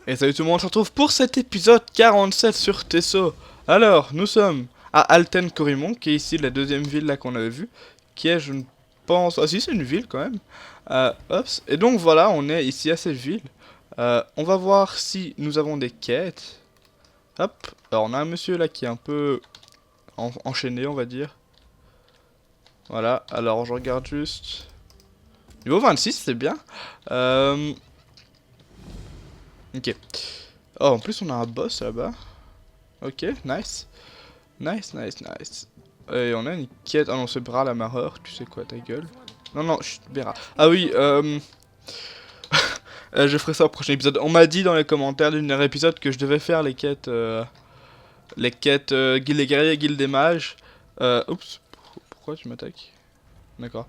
Et salut tout le monde, on se retrouve pour cet épisode 47 sur Tesso. Alors, nous sommes à Alten Corrimon, qui est ici la deuxième ville là qu'on avait vue, qui est, je ne pense... Ah si, c'est une ville quand même. Hops. Et donc voilà, on est ici à cette ville. On va voir si nous avons des quêtes. Hop. Alors on a un monsieur là qui est un peu enchaîné, on va dire. Voilà, alors je regarde juste... Niveau 26, c'est bien. Ok. Oh, en plus on a un boss là-bas. Ok, nice. Nice, nice, nice. Et on a une quête. Ah non, c'est Bra la mareur. Tu sais quoi, ta gueule. Non, non, chut, Bera. Ah oui, je ferai ça au prochain épisode. On m'a dit dans les commentaires du dernier épisode que je devais faire les quêtes. Guilde des guerriers et Guilde des mages. Oups, pourquoi tu m'attaques? D'accord.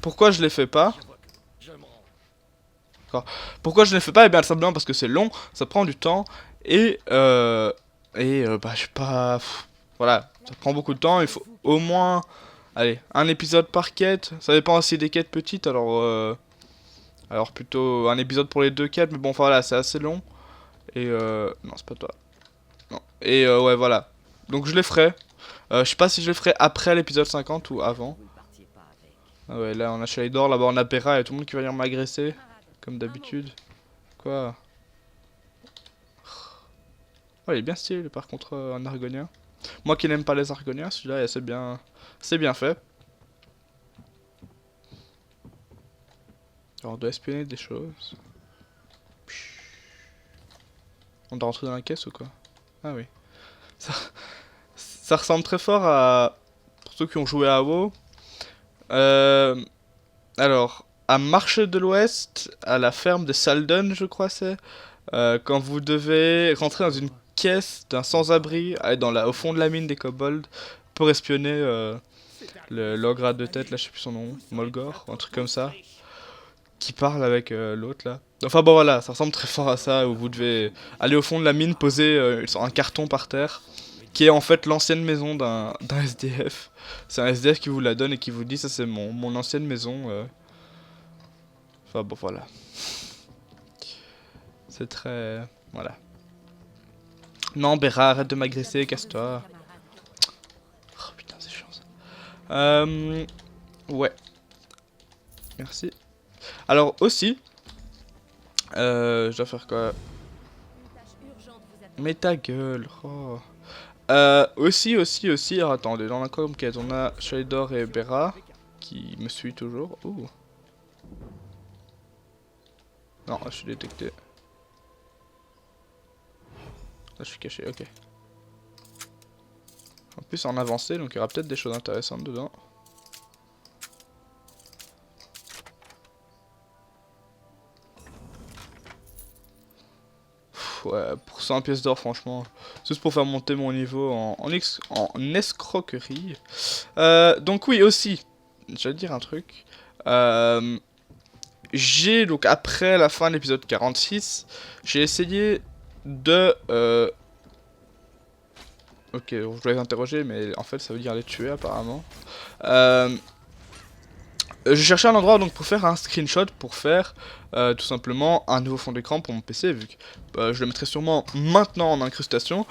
Pourquoi je les fais pas? Pourquoi je ne les fais pas? Eh bien, simplement parce que c'est long, ça prend du temps, bah, je sais pas... voilà, ça prend beaucoup de temps, il faut au moins... Allez, un épisode par quête, ça dépend aussi des quêtes petites, alors plutôt un épisode pour les deux quêtes, mais bon, enfin, voilà, c'est assez long, non, c'est pas toi, non, ouais, voilà, donc je les ferai, je sais pas si je les ferai après l'épisode 50 ou avant. Ah ouais, là, on a Shaidor, là-bas, on a Pera, et tout le monde qui va venir m'agresser, comme d'habitude. Quoi? Oh, il est bien stylé par contre un argonien. Moi qui n'aime pas les argoniens, celui-là c'est bien fait. Alors on doit espionner des choses. On doit rentrer dans la caisse ou quoi? Ah oui. Ça, ça ressemble très fort à... Pour ceux qui ont joué à WoW. Euh, alors, à Marché de l'Ouest, à la ferme de Saldon je crois c'est. Quand vous devez rentrer dans une caisse d'un sans-abri, aller au fond de la mine des kobolds, pour espionner l'ogre de tête, là je sais plus son nom, Molgor, ou un truc comme ça, qui parle avec l'autre là. Enfin bon voilà, ça ressemble très fort à ça, où vous devez aller au fond de la mine, poser un carton par terre, qui est en fait l'ancienne maison d'un SDF. C'est un SDF qui vous la donne et qui vous dit ça c'est mon ancienne maison. Enfin bon voilà. C'est très... Voilà. Non Béra, arrête de m'agresser, casse-toi. Oh putain c'est chiant ça. Ouais. Merci. Alors aussi, je dois faire quoi? Mais ta gueule. Oh. Aussi. Alors attendez, dans la quête, on a Shaidor et Bera qui me suit toujours. Ouh. Non, je suis détecté. Là, je suis caché, ok. En plus, en avancé, donc il y aura peut-être des choses intéressantes dedans. Ouais, pour 100 pièces d'or, franchement. Juste pour faire monter mon niveau en escroquerie. Donc oui, aussi, je vais te dire un truc. Donc après la fin de l'épisode 46, j'ai essayé de... Ok, je dois les interroger, mais en fait ça veut dire les tuer apparemment. Je cherchais un endroit donc pour faire un screenshot, pour faire tout simplement un nouveau fond d'écran pour mon PC, vu que je le mettrai sûrement maintenant en incrustation.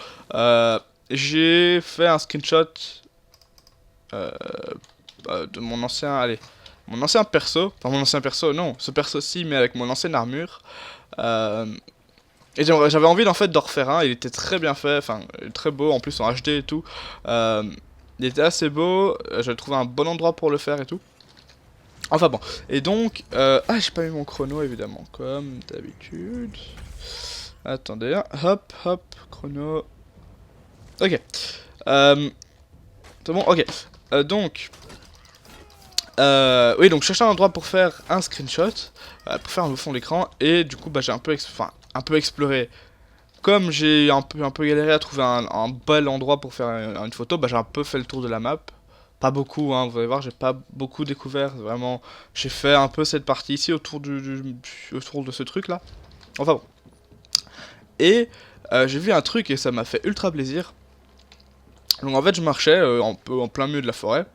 J'ai fait un screenshot de mon ancien, mon ancien perso, enfin mon ancien perso, non, ce perso-ci, mais avec mon ancienne armure. Et j'avais envie en fait d'en refaire un, il était très bien fait, enfin très beau, en plus en HD et tout. Il était assez beau, j'avais trouvé un bon endroit pour le faire et tout. Enfin bon, et donc, ah j'ai pas mis mon chrono évidemment, comme d'habitude. Attendez, hein. Hop, hop, chrono. Ok. C'est bon, ok. Oui, donc je cherchais un endroit pour faire un screenshot, pour faire un fond d'écran, et du coup, bah j'ai un peu exploré. Comme j'ai un peu galéré à trouver un bel endroit pour faire une photo, bah j'ai un peu fait le tour de la map. Pas beaucoup, hein, vous allez voir, j'ai pas beaucoup découvert, vraiment. J'ai fait un peu cette partie ici autour autour de ce truc là. Enfin bon. Et j'ai vu un truc et ça m'a fait ultra plaisir. Donc en fait, je marchais un peu en plein milieu de la forêt.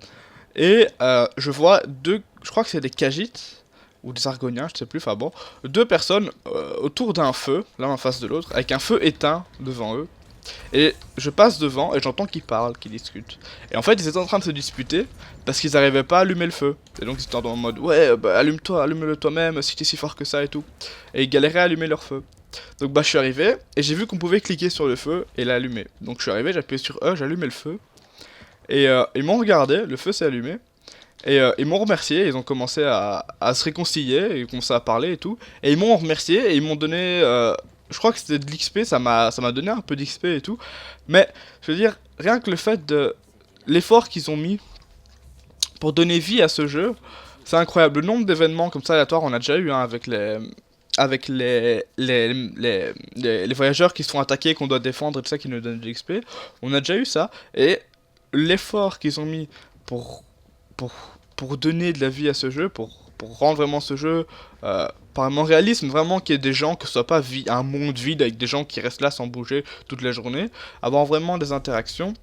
Et je vois je crois que c'est des Khajiits. ou des argoniens, je sais plus, enfin bon, deux personnes autour d'un feu, l'un en face de l'autre, avec un feu éteint devant eux. Et je passe devant et j'entends qu'ils parlent, qu'ils discutent. Et en fait, ils étaient en train de se disputer parce qu'ils n'arrivaient pas à allumer le feu. Et donc ils étaient en mode ouais, bah allume-toi, allume-le toi-même si t'es si fort que ça et tout. Et ils galéraient à allumer leur feu. Donc bah je suis arrivé et j'ai vu qu'on pouvait cliquer sur le feu et l'allumer. Donc je suis arrivé, j'ai appuyé sur E, j'ai allumé le feu. Et ils m'ont regardé, le feu s'est allumé. Et ils m'ont remercié, ils ont commencé à se réconcilier, ils ont commencé à parler et tout. Et ils m'ont remercié et ils m'ont donné, je crois que c'était de l'XP, ça m'a donné un peu d'XP et tout. Mais je veux dire, rien que le fait de l'effort qu'ils ont mis pour donner vie à ce jeu, c'est incroyable. Le nombre d'événements comme ça aléatoires, on a déjà eu hein, avec les voyageurs qui se font attaquer, qu'on doit défendre et tout ça, qui nous donnent de l'XP. On a déjà eu ça. Et l'effort qu'ils ont mis pour, pour, pour donner de la vie à ce jeu, pour rendre vraiment ce jeu vraiment réalisme, vraiment qu'il y ait des gens, que ce soit pas un monde vide avec des gens qui restent là sans bouger toute la journée, avoir vraiment des interactions.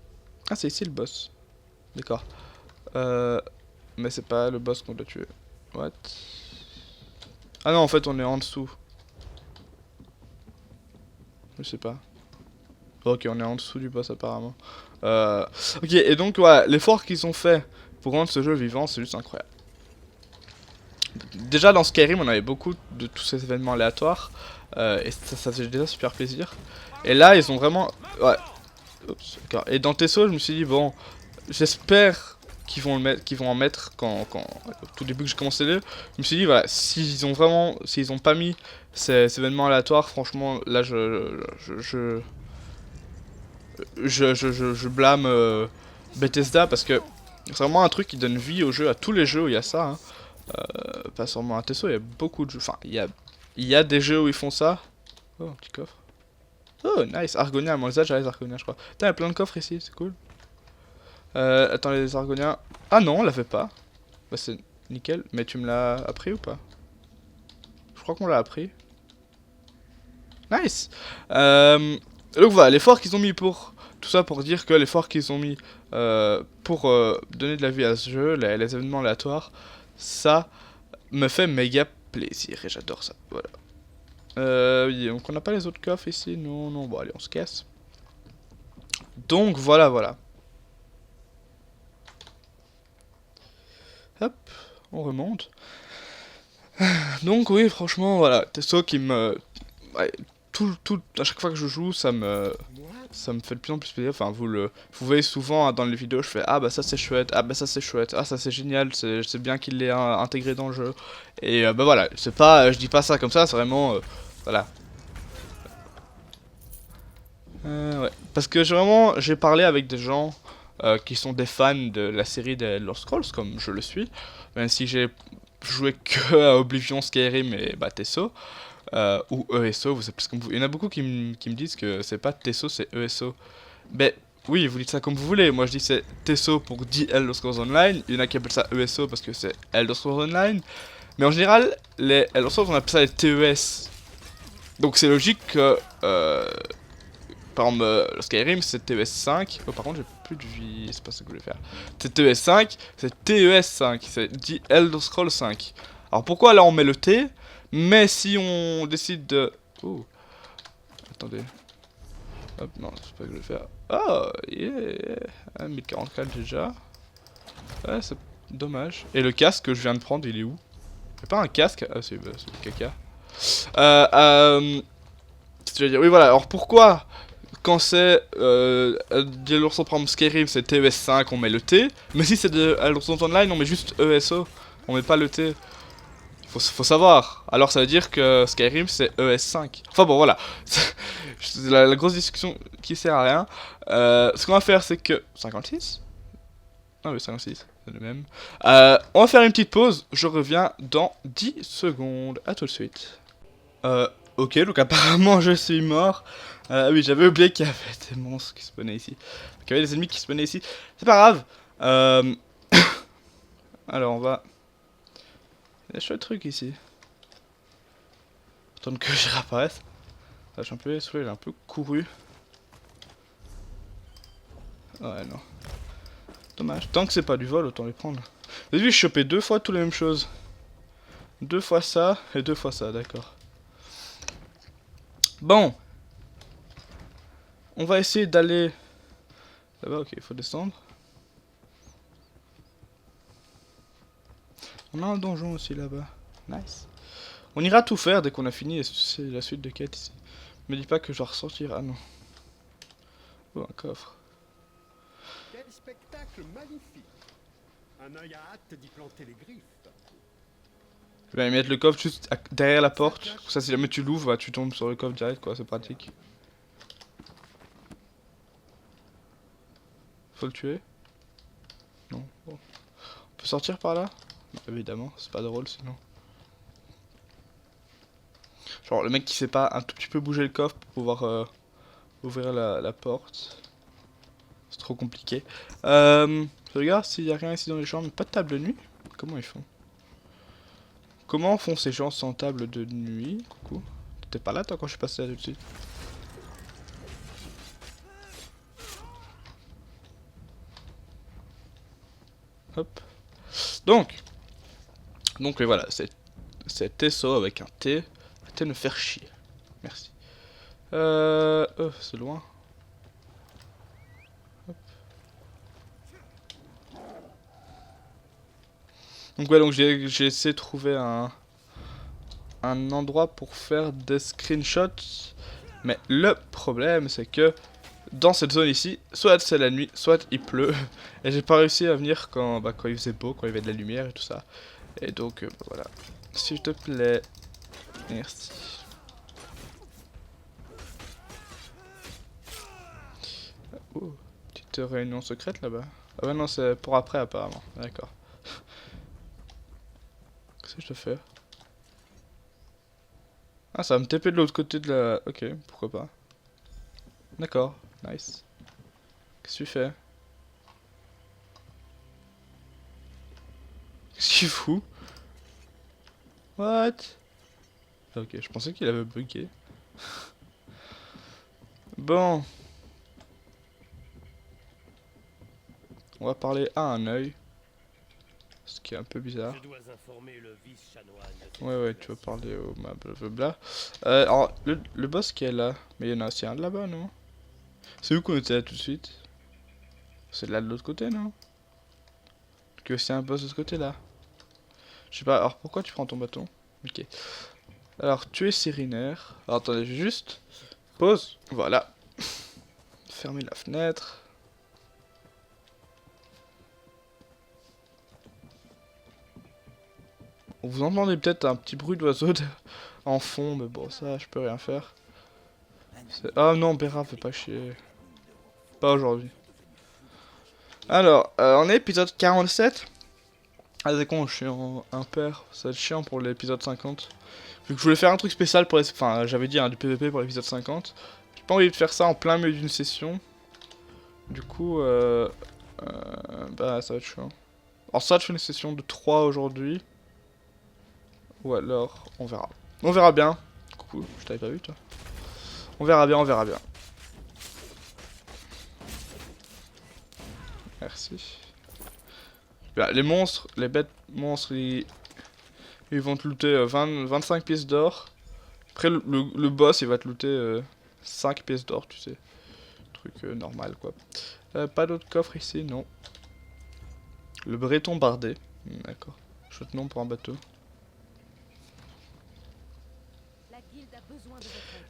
Ah, c'est ici le boss. D'accord. Mais c'est pas le boss qu'on doit tuer. What? Ah non, en fait, on est en dessous. Je sais pas. Ok, on est en dessous du boss apparemment. Ok, et donc voilà, l'effort qu'ils ont fait pour rendre ce jeu vivant, c'est juste incroyable. Déjà dans Skyrim, on avait beaucoup de tous ces événements aléatoires, et ça faisait déjà super plaisir. Et là, ils ont vraiment... Ouais. Oups, d'accord. Et dans Tesso, je me suis dit, bon, j'espère qu'ils vont, en mettre au tout début que j'ai commencé le jeu. Je me suis dit, voilà, s'ils ont pas mis ces événements aléatoires, franchement, là, je blâme Bethesda parce que c'est vraiment un truc qui donne vie au jeu, à tous les jeux où il y a ça. Hein. Pas seulement à Tesso, il y a beaucoup de jeux. Enfin, il y a des jeux où ils font ça. Oh, un petit coffre. Oh, nice. Argonia, moi, ça, j'avais les Argonia, je crois. Putain, il y a plein de coffres ici, c'est cool. Attends, les Argoniens. Ah non, on l'avait pas. Bah, c'est nickel. Mais tu me l'as appris ou pas? Je crois qu'on l'a appris. Nice. Donc voilà, l'effort qu'ils ont mis pour... Tout ça pour dire que l'effort qu'ils ont mis pour donner de la vie à ce jeu, les événements aléatoires, ça me fait méga plaisir et j'adore ça. Voilà. Oui, donc on n'a pas les autres coffres ici. Non, non, bon allez, on se casse. Donc voilà, voilà. Hop, on remonte. Donc oui, franchement, voilà, Tesso qui me... Ouais, à chaque fois que je joue, ça me fait de plus en plus plaisir. Enfin, vous voyez souvent hein, dans les vidéos, je fais ah bah ça c'est chouette, ah bah ça c'est chouette, ah ça c'est génial, c'est bien qu'il l'ait intégré dans le jeu. Et bah voilà, c'est pas, je dis pas ça comme ça, c'est vraiment, voilà. Ouais, parce que j'ai parlé avec des gens qui sont des fans de la série des Elder Scrolls, comme je le suis, même si j'ai joué que à Oblivion, Skyrim et bah, Tesso. Ou ESO, vous savez plus comme vous. Il y en a beaucoup qui me disent que c'est pas Tesso, c'est ESO. Ben oui, vous dites ça comme vous voulez. Moi je dis c'est Tesso pour The Elder Scrolls Online. Il y en a qui appellent ça ESO parce que c'est Elder Scrolls Online. Mais en général, les Elder Scrolls on appelle ça les TES. Donc c'est logique que par exemple le Skyrim c'est TES 5. Oh par contre j'ai plus de vie, c'est pas ça que je voulais faire. C'est TES 5, c'est TES 5, c'est The Elder Scrolls 5. Alors pourquoi là on met le T? Mais si on décide de... Oh. Attendez. Hop, non, c'est pas que je vais faire. Oh, yeah. 1044 déjà. Ouais, c'est dommage. Et le casque que je viens de prendre, il est où? C'est pas un casque? Ah, c'est du caca. Je veux dire, oui, voilà. Alors pourquoi, quand c'est Elder Scrolls Skyrim, c'est TES5, on met le T. Mais si c'est de Elder Scrolls Online, on met juste ESO. On met pas le T. Faut savoir. Alors ça veut dire que Skyrim c'est ES5. Enfin bon voilà. C'est la grosse discussion qui sert à rien. Ce qu'on va faire c'est que... 56? Ah oui 56, c'est le même. On va faire une petite pause. Je reviens dans 10 secondes. À tout de suite. Ok, donc apparemment je suis mort. Oui j'avais oublié qu'il y avait des monstres qui spawnaient ici. Qu'il y avait des ennemis qui spawnaient ici. C'est pas grave. Alors on va... Il y a des chouettes trucs ici. Attendre que j'y réapparaisse. Je suis un peu essoufflé, j'ai un peu couru. Ouais, non. Dommage. Tant que c'est pas du vol, autant les prendre. Vous avez vu, je chopais 2 fois toutes les mêmes choses. 2 fois ça et 2 fois ça, d'accord. Bon. On va essayer d'aller... Là-bas, ok, il faut descendre. On a un donjon aussi là-bas. Nice. On ira tout faire dès qu'on a fini, c'est la suite de quête ici. Me dis pas que je dois ressortir, ah non. Oh, un coffre. Quel spectacle magnifique! Un œil a hâte d'y planter les griffes. Je vais mettre le coffre juste derrière la porte. Comme ça, si jamais tu l'ouvres, bah, tu tombes sur le coffre direct, quoi, c'est pratique. Faut le tuer? Non. Bon. On peut sortir par là? Évidemment, c'est pas drôle sinon. Genre le mec qui sait pas un tout petit peu bouger le coffre pour pouvoir ouvrir la porte. C'est trop compliqué. Je regarde s'il y a rien ici dans les chambres. Pas de table de nuit? Comment ils font? Comment font ces gens sans table de nuit? Coucou. T'étais pas là toi quand je suis passé là tout de suite? Hop. Donc voilà, c'est Tesso avec un T. Arrêtez de me faire chier. Merci. Oh, c'est loin. Hop. Donc ouais, donc j'ai essayé de trouver un endroit pour faire des screenshots. Mais le problème c'est que dans cette zone ici, soit c'est la nuit, soit il pleut. Et j'ai pas réussi à venir quand il faisait beau, quand il y avait de la lumière et tout ça. Et donc voilà. S'il te plaît. Merci. Oh, petite réunion secrète là-bas. Ah bah non, c'est pour après apparemment. D'accord. Qu'est-ce que je te fais? Ah, ça va me taper de l'autre côté de la... Ok, pourquoi pas. D'accord, nice. Qu'est-ce que tu fais? Qu'est-ce qu'il fout? What? Ok, je pensais qu'il avait bugué. Bon. On va parler à un œil. Ce qui est un peu bizarre. Ouais, tu vas parler au map, blablabla. Alors, le boss qui est là. Mais il y en a aussi un là-bas, non? C'est où qu'on était là tout de suite? C'est là de l'autre côté, non? Que c'est un boss de ce côté-là. Je sais pas, alors pourquoi tu prends ton bâton? Ok. Alors, tu es sérinaire. Alors, attendez, juste. Pause. Voilà. Fermez la fenêtre. Vous entendez peut-être un petit bruit d'oiseau en fond, mais bon, ça, je peux rien faire. Ah non, Béra, fais pas chier. Pas aujourd'hui. Alors, on est épisode 47. Ah, c'est con, je suis en impair. Ça va être chiant pour l'épisode 50. Vu que je voulais faire un truc spécial pour les... Enfin, j'avais dit du PVP pour l'épisode 50. J'ai pas envie de faire ça en plein milieu d'une session. Du coup, bah, ça va être chiant. Alors, ça, je fais une session de 3 aujourd'hui. Ou alors, on verra. On verra bien. Coucou, je t'avais pas vu, toi. On verra bien, on verra bien. Merci. Bah, les monstres, les bêtes monstres, ils vont te looter 25 pièces d'or. Après, le boss, il va te looter 5 pièces d'or, tu sais. Truc normal, quoi. Pas d'autres coffres ici, non. Le Breton bardé. D'accord. Chouette nom pour un bateau.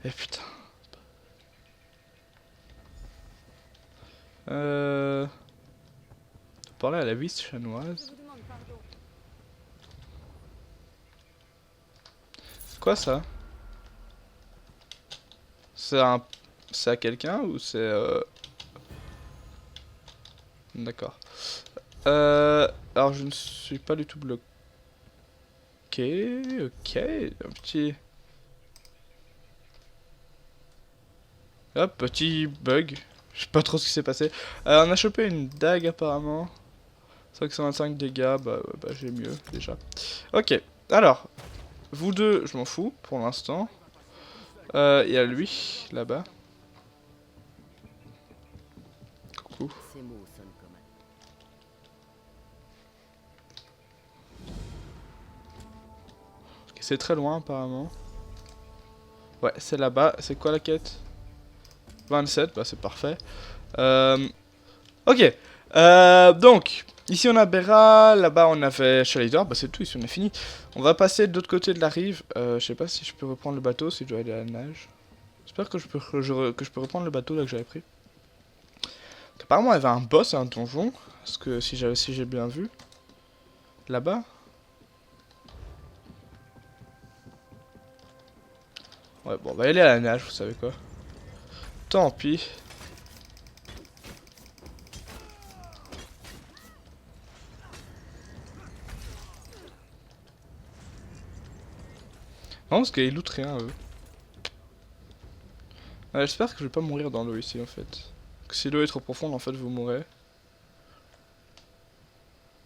Eh putain. Parler à la vis chanoise. C'est quoi ça? C'est à quelqu'un ou c'est D'accord. Alors je ne suis pas du tout bloqué. Ok, un petit... Hop, petit bug. Je sais pas trop ce qui s'est passé. On a chopé une dague apparemment. 525 dégâts, bah j'ai mieux déjà. Ok, alors, vous deux, je m'en fous pour l'instant. Il y a lui, là-bas. Coucou. C'est très loin apparemment. Ouais, c'est là-bas. C'est quoi la quête? 27, bah c'est parfait. Ok. Donc, ici on a Bera, là-bas on avait Shalider, bah c'est tout, ici on a fini. On va passer de l'autre côté de la rive. Je sais pas si je peux reprendre le bateau, si je dois aller à la nage. J'espère que je peux reprendre le bateau là que j'avais pris. Apparemment il y avait un boss et un donjon. Parce que si j'ai bien vu. Là-bas. Ouais, bon, on va y aller à la nage, vous savez quoi. Tant pis. Non, parce qu'ils lootent rien, eux. Ouais, j'espère que je vais pas mourir dans l'eau ici, en fait. Que si l'eau est trop profonde, en fait, vous mourrez.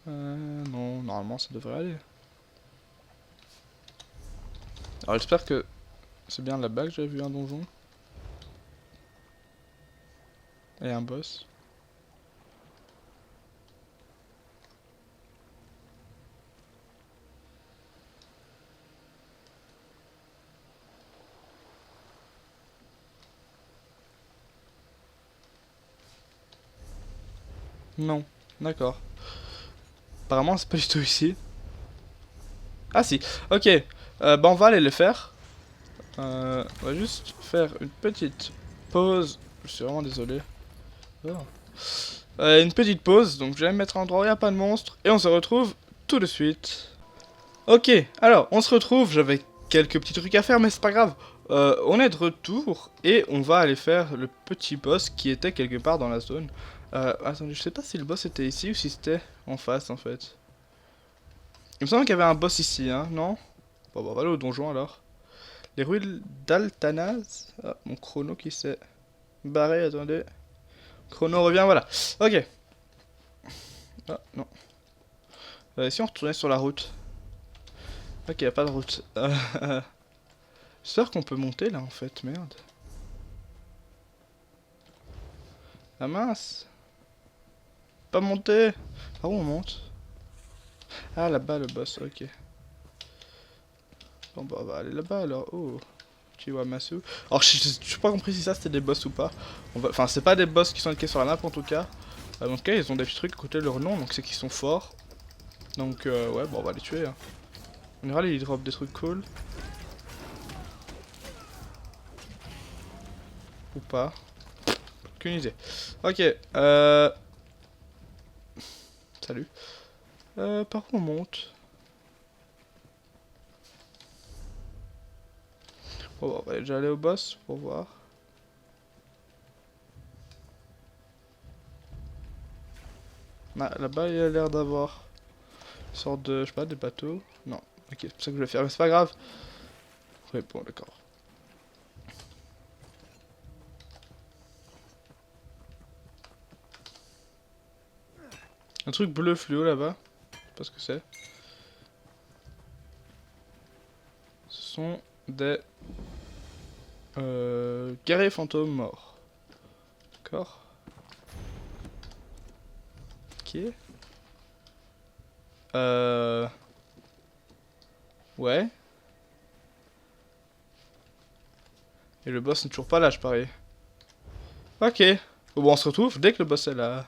Non, normalement, ça devrait aller. Alors, j'espère que c'est bien là-bas que j'avais vu un donjon. Et un boss. Non, d'accord. Apparemment, c'est pas du tout ici. Ah si, ok. Bah on va aller le faire. On va juste faire une petite pause. Je suis vraiment désolé. Oh. Une petite pause, donc je vais me mettre à un endroit où il n'y a pas de monstre. Et on se retrouve tout de suite. Ok, alors on se retrouve. J'avais quelques petits trucs à faire, mais c'est pas grave. On est de retour et on va aller faire le petit boss qui était quelque part dans la zone. Attendez, je sais pas si le boss était ici ou si c'était en face en fait. Il me semble qu'il y avait un boss ici, hein, non? Bon, bah, on va aller au donjon alors. Les ruines d'Altanaz. Ah, mon chrono qui s'est barré, attendez. Chrono revient, voilà. Ok. Ah, non. Si on retournait sur la route. Ok, y a pas de route. J'espère qu'on peut monter là en fait, merde. Ah mince. Pas monter. Par où on monte? Ah là-bas le boss, ok. Bon bah on va aller là-bas alors. Oh. Kiwamasu. Alors je suis pas compris si ça c'était des boss ou pas. Enfin c'est pas des boss qui sont indiqués sur la map en tout cas. En tout cas ils ont des petits trucs à côté de leur nom donc c'est qu'ils sont forts. Donc ouais bon on va les tuer. Hein. En général ils drop des trucs cool. Ou pas. Aucune idée. Ok. Salut. Par où on monte? Bon, on va déjà aller au boss pour voir. Ah, là-bas, il a l'air d'avoir une sorte de, je sais pas, des bateaux. Non, ok, c'est ça que je vais faire, mais c'est pas grave. Ouais, bon, d'accord. Un truc bleu fluo là-bas. Je sais pas ce que c'est. Ce sont des guerriers fantômes morts. D'accord. Ok. Ouais. Et le boss n'est toujours pas là, je parie. Ok. Bon, on se retrouve dès que le boss est là.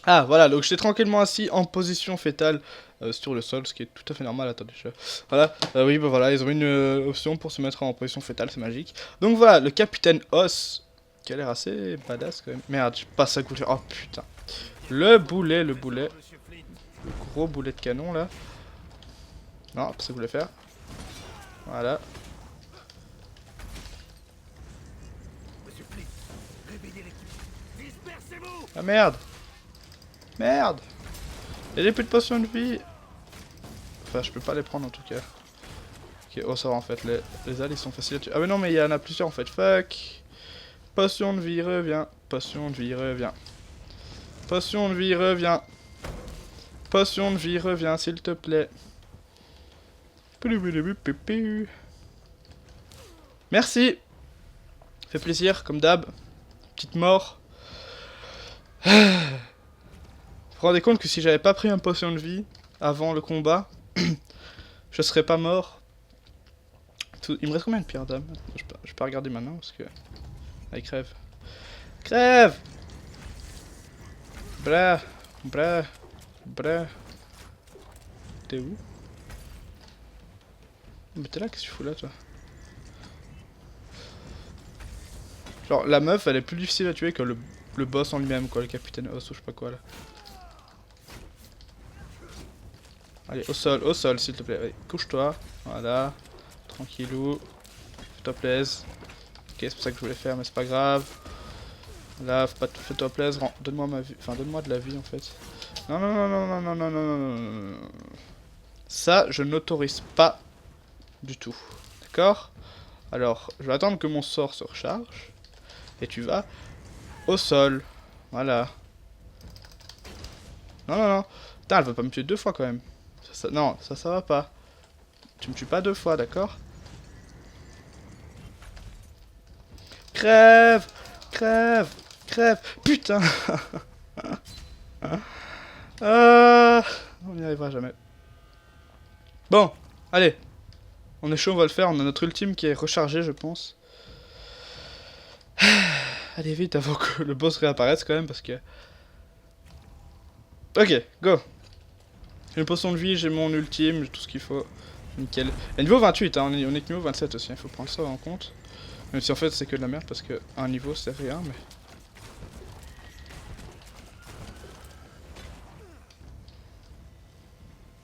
Ah, voilà, donc j'étais tranquillement assis en position fétale sur le sol, ce qui est tout à fait normal. Attendez, voilà, oui, bah voilà, ils ont mis une option pour se mettre en position fétale, c'est magique. Donc voilà, le capitaine Os, qui a l'air assez badass quand même. Merde, je passe à côté. Oh putain. Le boulet. Le gros boulet de canon là. Non, pas ça que je voulais faire. Voilà. Ah merde. Merde. Et j'ai plus de potions de vie. Enfin, je peux pas les prendre en tout cas. Ok, oh ça va en fait, les ailes ils sont faciles à tuer. Ah mais non, mais il y en a plusieurs en fait, fuck. Potion de vie, reviens. Potion de vie, reviens. Potion de vie, reviens. Potion de vie, reviens, s'il te plaît. Merci. Fait plaisir, comme d'hab. Petite mort. Vous vous rendez compte que si j'avais pas pris un potion de vie avant le combat, je serais pas mort. Il me reste combien de pierres d'âme? Je peux pas regarder maintenant parce que... Allez, crève. Crève! Bra, bra, bra. T'es où? Mais t'es là, qu'est-ce que tu fous là, toi? Genre, la meuf, elle est plus difficile à tuer que le boss en lui-même, quoi, le capitaine Os ou je sais pas quoi, là. Allez, au sol, s'il te plaît. Allez, couche-toi. Voilà. Tranquillou. Fais-toi plaise. Ok, c'est pour ça que je voulais faire, mais c'est pas grave. Là, fais-toi plaise. Donne-moi ma vie. Enfin, donne-moi de la vie, en fait. Non, non, non, non, non, non, non, non, non, non, non. Ça, je n'autorise pas du tout. D'accord? Alors, je vais attendre que mon sort se recharge. Et tu vas au sol. Voilà. Non, non, non. Putain, elle va pas me tuer 2 fois quand même. Non, ça va pas. Tu me tues pas 2 fois, d'accord? Crève! Crève! Crève! Putain! On n'y arrivera jamais. Bon, allez. On est chaud, on va le faire. On a notre ultime qui est rechargé, je pense. Allez vite avant que le boss réapparaisse quand même parce que... Ok, go. J'ai une potion de vie, j'ai mon ultime, j'ai tout ce qu'il faut. Nickel. Et niveau 28, hein, on est que niveau 27 aussi, il faut prendre ça en compte. Même si en fait c'est que de la merde parce que un niveau c'est rien, mais...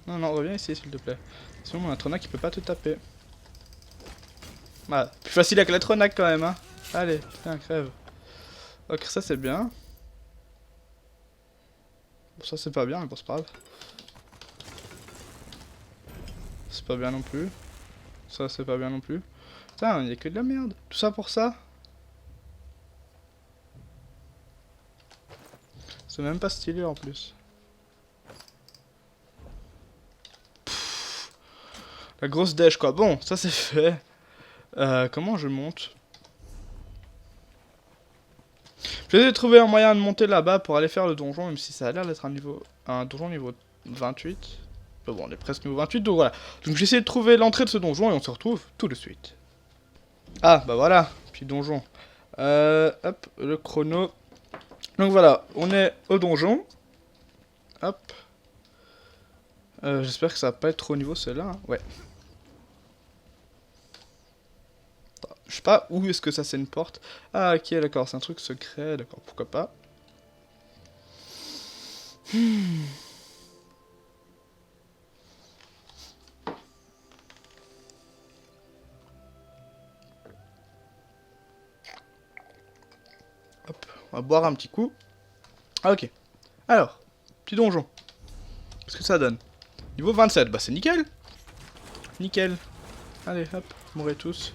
Non, non, reviens ici s'il te plaît. Sinon mon Atronac il peut pas te taper. Voilà, plus facile avec l'Atronac quand même, hein. Allez, putain, crève. Ok, ça c'est bien. Bon, ça c'est pas bien, mais bon, c'est pas grave. C'est pas bien non plus. Ça c'est pas bien non plus. Putain, il y a que de la merde. Tout ça pour ça? C'est même pas stylé en plus. Pfff. La grosse dèche quoi. Bon, ça c'est fait. Comment je monte? Je vais trouver un moyen de monter là-bas pour aller faire le donjon, même si ça a l'air d'être un donjon niveau 28. Mais bon, on est presque niveau 28, donc voilà. Donc j'essaie de trouver l'entrée de ce donjon et on se retrouve tout de suite. Ah, bah voilà, puis donjon. Hop, le chrono. Donc voilà, on est au donjon. Hop. J'espère que ça va pas être trop au niveau celle-là. Hein. Ouais. Je sais pas où est-ce que ça c'est une porte. Ah ok d'accord, c'est un truc secret, d'accord, pourquoi pas. Hop, on va boire un petit coup. Ah ok. Alors, petit donjon. Qu'est-ce que ça donne? Niveau 27, bah c'est nickel. Nickel. Allez hop, mourrez tous.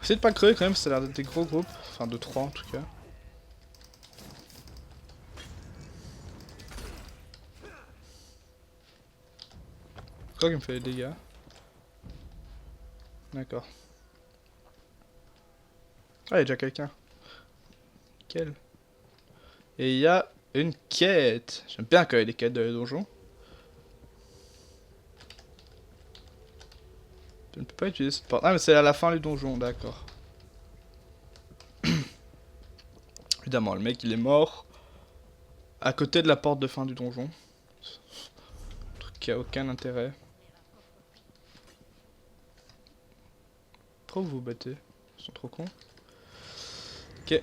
Essayez de pas crever quand même, ça a l'air d'être des gros groupes. Enfin de 3 en tout cas. Quoi qui me fait des dégâts? D'accord. Ah, il y a déjà quelqu'un. Nickel. Et il y a une quête. J'aime bien quand il y a des quêtes dans les donjons. Je ne peux pas utiliser cette porte. Ah, mais c'est à la fin du donjon, d'accord. Évidemment, le mec il est mort à côté de la porte de fin du donjon. Un truc qui a aucun intérêt. Trop vous vous battez. Ils sont trop cons. Ok.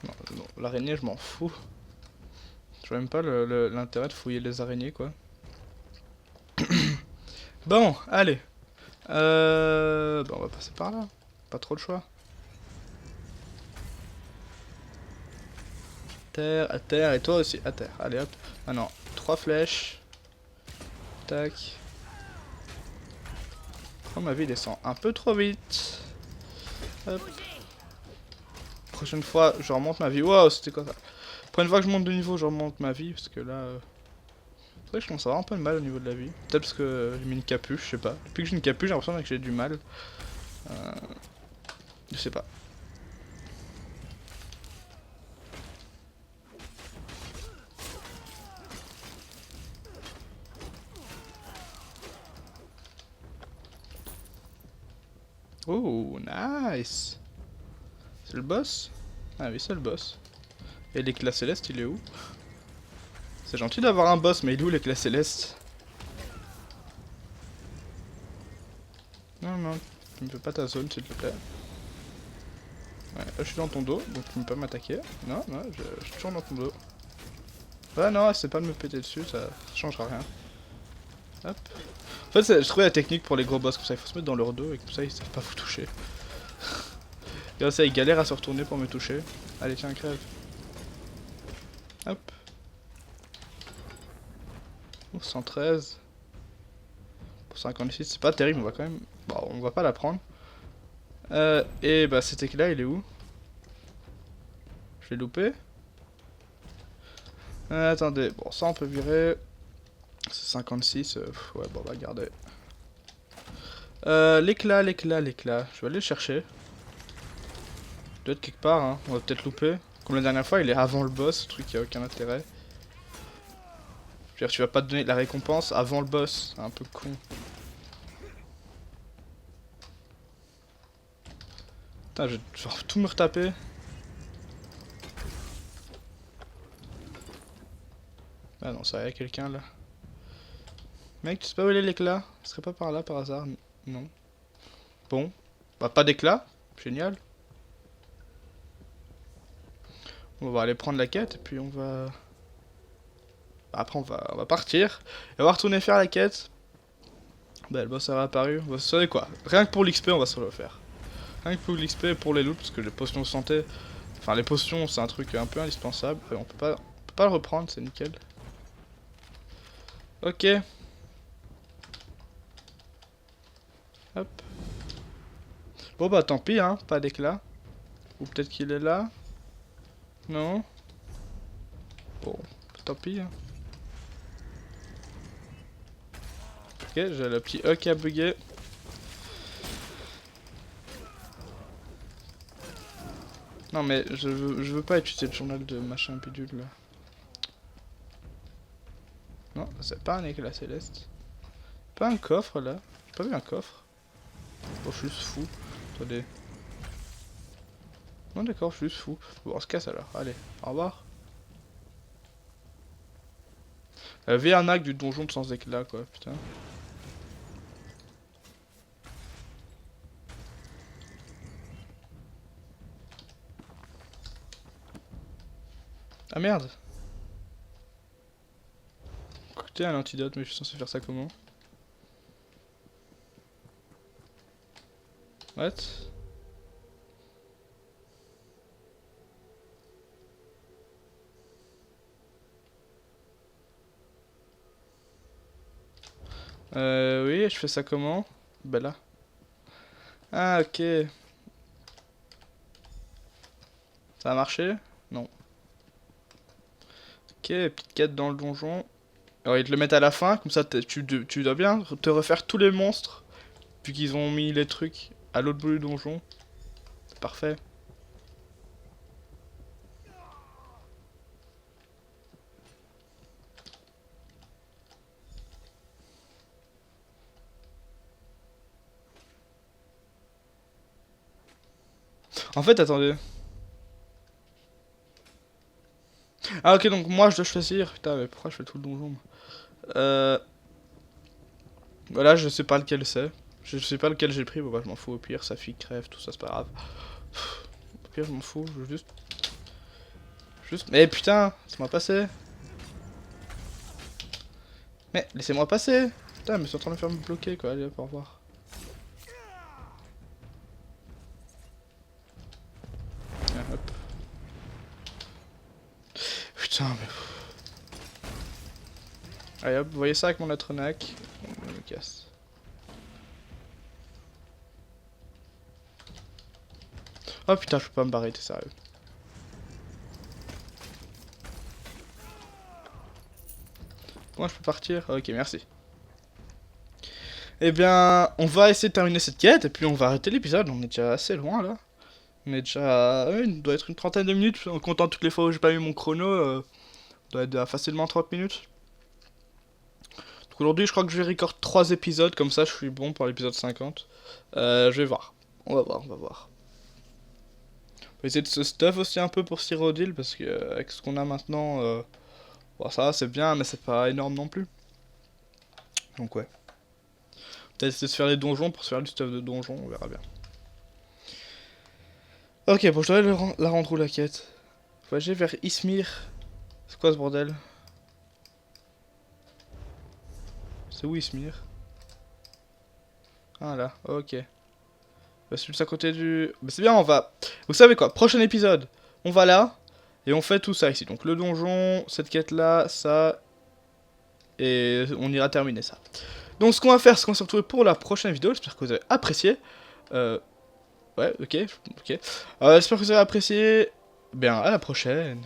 Non, l'araignée, je m'en fous. Je vois même pas l'intérêt de fouiller les araignées, quoi. Bon, allez. Bon, on va passer par là. Pas trop de choix. Terre, à terre, et toi aussi, à terre. Allez hop. Ah non, 3 flèches. Tac. Oh, ma vie descend un peu trop vite. Hop. Prochaine fois, je remonte ma vie. Wow, c'était quoi ça? Prochaine fois que je monte de niveau, je remonte ma vie. Parce que là. C'est vrai que je commence à avoir un peu de mal au niveau de la vie. Peut-être parce que j'ai mis une capuche, je sais pas. Depuis que j'ai une capuche, j'ai l'impression que j'ai du mal. Je sais pas. Oh, nice. C'est le boss? Ah oui, c'est le boss. Et l'éclat céleste, il est où? C'est gentil d'avoir un boss, mais il est où l'éclat céleste? Non, non, tu me fais pas ta zone, s'il te plaît. Ouais, là, je suis dans ton dos, donc tu peux pas m'attaquer. Non, non, je suis toujours dans ton dos. Ouais, non, c'est pas de me péter dessus, ça changera rien. Hop. En fait, je trouvais la technique pour les gros boss comme ça, il faut se mettre dans leur dos et comme ça ils savent pas vous toucher. Et comme ça ils galèrent à se retourner pour me toucher. Allez, tiens, crève. Hop. Oh, 113. Pour 56, c'est pas terrible, on va quand même... Bon, on va pas la prendre. Et bah cet éclat, il est où? Je l'ai loupé. Attendez, bon ça on peut virer. C'est 56, ouais bon on va garder. L'éclat. Je vais aller le chercher. Il doit être quelque part, hein. On va peut-être louper. Comme la dernière fois, il est avant le boss, ce truc qui a aucun intérêt. Je veux dire, tu vas pas te donner la récompense avant le boss, c'est un peu con. Putain, je vais genre tout me retaper. Ah non, ça y a quelqu'un là. Mec, tu sais pas où il est l'éclat? Il serait pas par là par hasard? Non. Bon. Bah, pas d'éclat. Génial. On va aller prendre la quête et puis on va... Après on va partir. Et on va retourner faire la quête. Bah le boss a réapparu. On va se faire quoi? Rien que pour l'XP on va se le faire. Rien que pour l'XP et pour les loots parce que les potions de santé... Enfin les potions c'est un truc un peu indispensable. On peut pas le reprendre, c'est nickel. Ok. Hop. Bon bah tant pis hein, pas d'éclat. Ou peut-être qu'il est là. Non. Bon, tant pis hein. Ok, j'ai le petit E qui a bugué. Non mais je veux pas utiliser le journal de machin bidule là. Non, c'est pas un éclat céleste. Pas un coffre là. J'ai pas vu un coffre. Bon, je suis juste fou. Attendez. Non d'accord, je suis juste fou. Bon, on se casse alors. Allez, au revoir. Il un acte du donjon de sans éclat quoi, putain. Ah merde. Écoutez, un antidote, mais je suis censé faire ça comment? What? Oui, je fais ça comment? Bah là. Ah, ok. Ça a marché? Non. Ok, petite quête dans le donjon. Alors, ils te le mettent à la fin, comme ça tu dois bien te refaire tous les monstres. Vu qu'ils ont mis les trucs à l'autre bout du donjon. C'est parfait. En fait, attendez. Ah ok, donc moi je dois choisir. Putain, mais pourquoi je fais tout le donjon moi Voilà, je sais pas lequel c'est. Je sais pas lequel j'ai pris, bon bah je m'en fous au pire, sa fille crève, tout ça c'est pas grave. Au pire je m'en fous, je veux juste... Mais putain, laisse-moi passer. Mais laissez-moi passer. Putain, mais c'est en train de me faire me bloquer quoi, allez hop, au revoir. Ah, hop. Putain, mais... Allez hop, vous voyez ça avec mon Atronac? On me casse. Oh putain, je peux pas me barrer, t'es sérieux? Moi je peux partir? Ok, merci. Eh bien, on va essayer de terminer cette quête et puis on va arrêter l'épisode, on est déjà assez loin là. On est déjà... Ouais, il doit être une trentaine de minutes, en comptant toutes les fois où j'ai pas eu mon chrono, on doit être à facilement 30 minutes. Donc aujourd'hui je crois que je vais record 3 épisodes, comme ça je suis bon pour l'épisode 50. Je vais voir. On va voir, on va voir. On va essayer de se stuff aussi un peu pour Cyrodiil, parce que avec ce qu'on a maintenant, bon, ça c'est bien, mais c'est pas énorme non plus. Donc ouais. Peut-être essayer de se faire les donjons pour se faire du stuff de donjon, on verra bien. Ok, bon, je dois aller la rendre où la quête? Voyager vers Izmir. C'est quoi ce bordel? C'est où Izmir? Ah là, ok. Bah, c'est juste à côté du... Bah, c'est bien, on va... Vous savez quoi, prochain épisode, on va là, et on fait tout ça ici. Donc le donjon, cette quête-là, ça... Et on ira terminer ça. Donc ce qu'on va faire, c'est qu'on va se retrouver pour la prochaine vidéo. J'espère que vous avez apprécié. Ouais, ok, ok. J'espère que vous avez apprécié. Bien, à la prochaine.